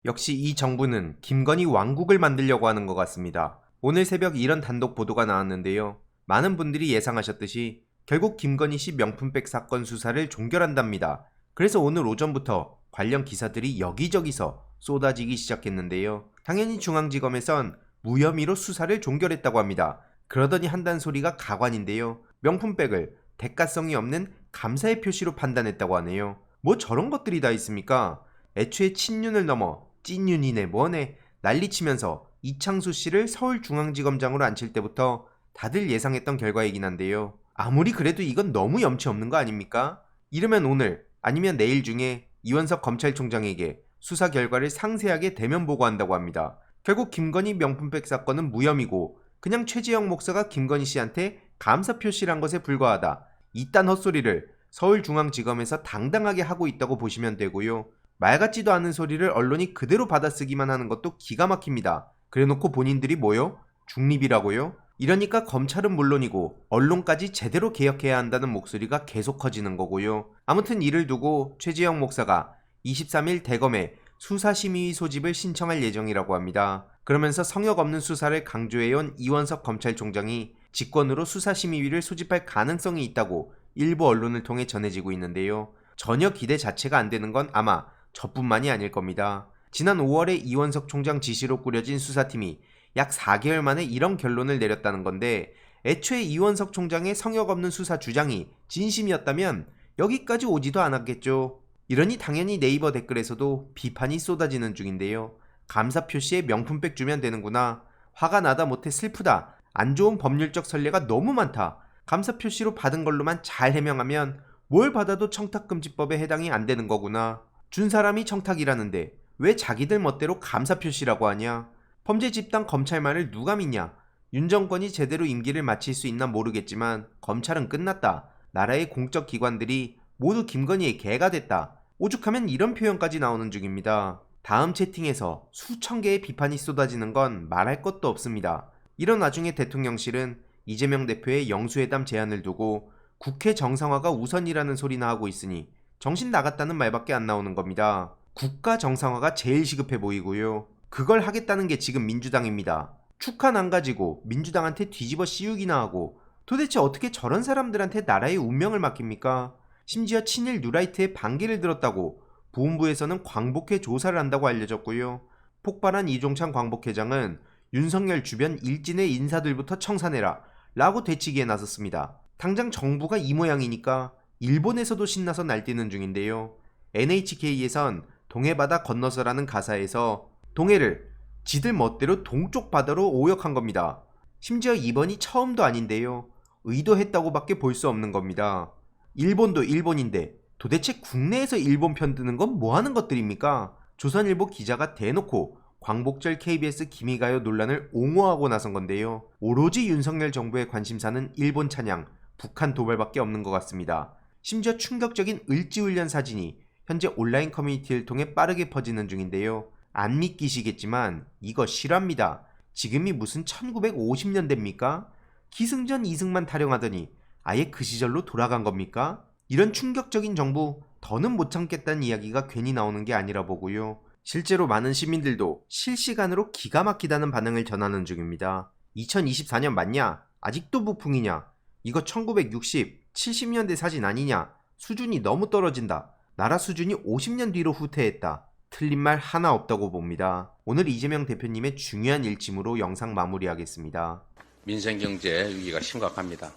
역시 이 정부는 김건희 왕국을 만들려고 하는 것 같습니다. 오늘 새벽 이런 단독 보도가 나왔는데요. 많은 분들이 예상하셨듯이 결국 김건희 씨 명품백 사건 수사를 종결한답니다. 그래서 오늘 오전부터 관련 기사들이 여기저기서 쏟아지기 시작했는데요. 당연히 중앙지검에선 무혐의로 수사를 종결했다고 합니다. 그러더니 한단 소리가 가관인데요. 명품백을 대가성이 없는 감사의 표시로 판단했다고 하네요. 뭐 저런 것들이 다 있습니까? 애초에 친윤을 넘어 찐윤이네 뭐네 난리치면서 이창수 씨를 서울중앙지검장으로 앉힐 때부터 다들 예상했던 결과이긴 한데요. 아무리 그래도 이건 너무 염치 없는 거 아닙니까? 이러면 오늘 아니면 내일 중에 이원석 검찰총장에게 수사 결과를 상세하게 대면 보고한다고 합니다. 결국 김건희 명품백 사건은 무혐의고 그냥 최재형 목사가 김건희 씨한테 감사 표시를 한 것에 불과하다. 이딴 헛소리를 서울중앙지검에서 당당하게 하고 있다고 보시면 되고요. 말 같지도 않은 소리를 언론이 그대로 받아쓰기만 하는 것도 기가 막힙니다. 그래놓고 본인들이 뭐요? 중립이라고요? 이러니까 검찰은 물론이고 언론까지 제대로 개혁해야 한다는 목소리가 계속 커지는 거고요. 아무튼 이를 두고 최재형 목사가 23일 대검에 수사심의 소집을 신청할 예정이라고 합니다. 그러면서 성역 없는 수사를 강조해온 이원석 검찰총장이 직권으로 수사심의위를 소집할 가능성이 있다고 일부 언론을 통해 전해지고 있는데요. 전혀 기대 자체가 안 되는 건 아마 저뿐만이 아닐 겁니다. 지난 5월에 이원석 총장 지시로 꾸려진 수사팀이 약 4개월 만에 이런 결론을 내렸다는 건데 애초에 이원석 총장의 성역 없는 수사 주장이 진심이었다면 여기까지 오지도 않았겠죠. 이러니 당연히 네이버 댓글에서도 비판이 쏟아지는 중인데요. 감사 표시에 명품백 주면 되는구나. 화가 나다 못해 슬프다. 안 좋은 법률적 선례가 너무 많다. 감사 표시로 받은 걸로만 잘 해명하면 뭘 받아도 청탁금지법에 해당이 안 되는 거구나. 준 사람이 청탁이라는데 왜 자기들 멋대로 감사 표시라고 하냐? 범죄 집단 검찰 말을 누가 믿냐? 윤 정권이 제대로 임기를 마칠 수 있나 모르겠지만 검찰은 끝났다. 나라의 공적 기관들이 모두 김건희의 개가 됐다. 오죽하면 이런 표현까지 나오는 중입니다. 다음 채팅에서 수천 개의 비판이 쏟아지는 건 말할 것도 없습니다. 이런 와중에 대통령실은 이재명 대표의 영수회담 제안을 두고 국회 정상화가 우선이라는 소리나 하고 있으니 정신 나갔다는 말밖에 안 나오는 겁니다. 국가 정상화가 제일 시급해 보이고요. 그걸 하겠다는 게 지금 민주당입니다. 축한 안 가지고 민주당한테 뒤집어 씌우기나 하고 도대체 어떻게 저런 사람들한테 나라의 운명을 맡깁니까? 심지어 친일 뉴라이트의 반기를 들었다고 보훈부에서는 광복회 조사를 한다고 알려졌고요. 폭발한 이종찬 광복회장은 윤석열 주변 일진의 인사들부터 청산해라 라고 되치기에 나섰습니다. 당장 정부가 이 모양이니까 일본에서도 신나서 날뛰는 중인데요. NHK에선 동해바다 건너서라는 가사에서 동해를 지들 멋대로 동쪽 바다로 오역한 겁니다. 심지어 이번이 처음도 아닌데요. 의도했다고밖에 볼 수 없는 겁니다. 일본도 일본인데 도대체 국내에서 일본 편 드는 건 뭐 하는 것들입니까? 조선일보 기자가 대놓고 광복절 KBS 기미가요 논란을 옹호하고 나선 건데요. 오로지 윤석열 정부의 관심사는 일본 찬양, 북한 도발밖에 없는 것 같습니다. 심지어 충격적인 을지훈련 사진이 현재 온라인 커뮤니티를 통해 빠르게 퍼지는 중인데요. 안 믿기시겠지만 이거 실화입니다. 지금이 무슨 1950년대입니까? 기승전 이승만 타령하더니 아예 그 시절로 돌아간 겁니까? 이런 충격적인 정부 더는 못 참겠다는 이야기가 괜히 나오는 게 아니라 보고요. 실제로 많은 시민들도 실시간으로 기가 막히다는 반응을 전하는 중입니다. 2024년 맞냐? 아직도 부풍이냐? 이거 1960, 70년대 사진 아니냐? 수준이 너무 떨어진다. 나라 수준이 50년 뒤로 후퇴했다. 틀린 말 하나 없다고 봅니다. 오늘 이재명 대표님의 중요한 일침으로 영상 마무리하겠습니다. 민생경제 위기가 심각합니다.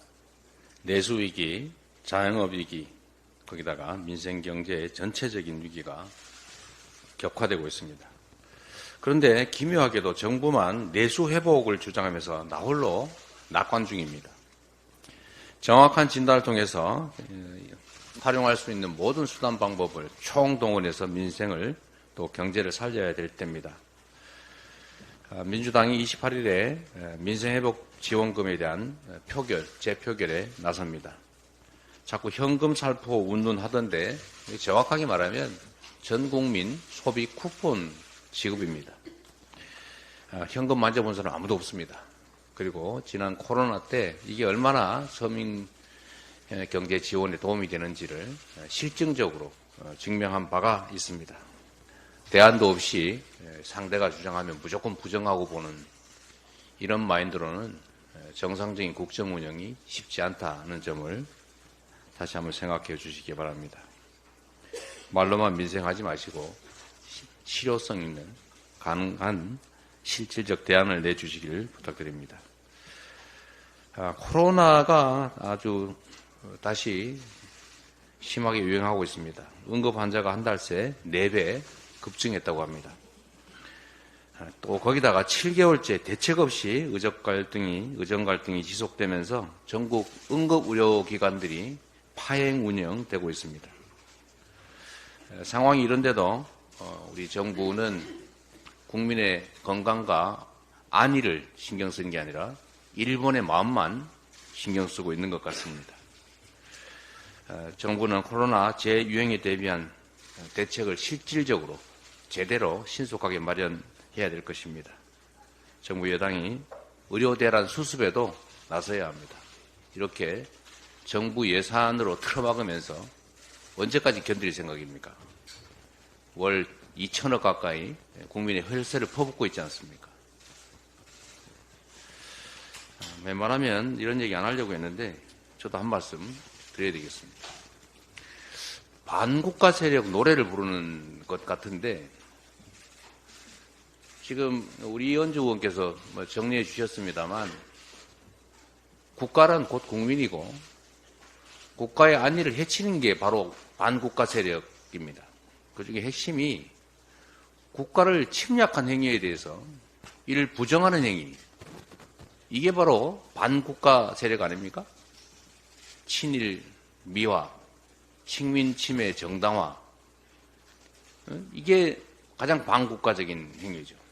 내수위기, 자영업위기, 거기다가 민생경제의 전체적인 위기가 격화되고 있습니다. 그런데 기묘하게도 정부만 내수회복을 주장하면서 나홀로 낙관 중입니다. 정확한 진단을 통해서 활용할 수 있는 모든 수단 방법을 총동원해서 민생을 또 경제를 살려야 될 때입니다. 민주당이 28일에 민생회복지원금에 대한 재표결에 나섭니다. 자꾸 현금 살포 운운하던데 정확하게 말하면 전국민 소비 쿠폰 지급입니다. 현금 만져본 사람 아무도 없습니다. 그리고 지난 코로나 때 이게 얼마나 서민 경제 지원에 도움이 되는지를 실증적으로 증명한 바가 있습니다. 대안도 없이 상대가 주장하면 무조건 부정하고 보는 이런 마인드로는 정상적인 국정 운영이 쉽지 않다는 점을 다시 한번 생각해 주시기 바랍니다. 말로만 민생하지 마시고 실효성 있는 가능한 실질적 대안을 내주시길 부탁드립니다. 코로나가 아주 다시 심하게 유행하고 있습니다. 응급 환자가 한 달 새 4배 급증했다고 합니다. 또 거기다가 7개월째 대책 없이 의정 갈등이 지속되면서 전국 응급의료기관들이 파행 운영되고 있습니다. 상황이 이런데도 우리 정부는 국민의 건강과 안위를 신경 쓰는 게 아니라 일본의 마음만 신경 쓰고 있는 것 같습니다. 정부는 코로나 재유행에 대비한 대책을 실질적으로 제대로 신속하게 마련해야 될 것입니다. 정부 여당이 의료 대란 수습에도 나서야 합니다. 이렇게 정부 예산으로 틀어막으면서 언제까지 견딜 생각입니까? 월 2천억 가까이 국민의 혈세를 퍼붓고 있지 않습니까? 웬만하면 이런 얘기 안 하려고 했는데 저도 한 말씀 드려야 되겠습니다. 반국가 세력 노래를 부르는 것 같은데 지금 우리 이현주 의원께서 정리해 주셨습니다만 국가란 곧 국민이고 국가의 안위를 해치는 게 바로 반국가 세력입니다. 그중에 핵심이 국가를 침략한 행위에 대해서 이를 부정하는 행위, 이게 바로 반국가 세력 아닙니까? 친일 미화, 식민 침해 정당화, 이게 가장 반국가적인 행위죠.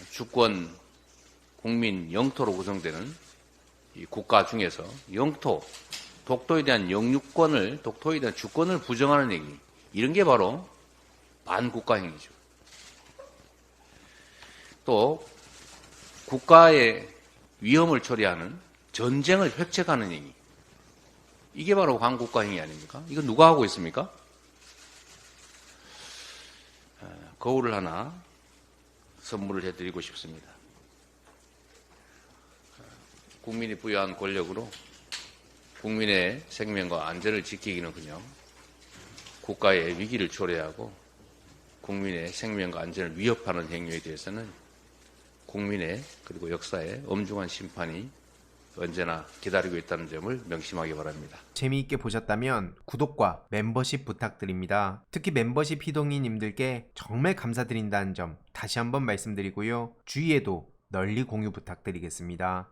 주권, 국민, 영토로 구성되는 이 국가 중에서 영토, 독도에 대한 영유권을, 독도에 대한 주권을 부정하는 행위, 이런 게 바로 반국가 행위죠. 또 국가의 위험을 초래하는 전쟁을 획책하는 행위, 이게 바로 반국가 행위 아닙니까? 이거 누가 하고 있습니까? 거울을 하나 선물을 해드리고 싶습니다. 국민이 부여한 권력으로 국민의 생명과 안전을 지키기는커녕 국가의 위기를 초래하고 국민의 생명과 안전을 위협하는 행위에 대해서는 국민의 그리고 역사의 엄중한 심판이 언제나 기다리고 있다는 점을 명심하기 바랍니다. 재미있게 보셨다면 구독과 멤버십 부탁드립니다. 특히 멤버십 희동이님들께 정말 감사드린다는 점 다시 한번 말씀드리고요. 주위에도 널리 공유 부탁드리겠습니다.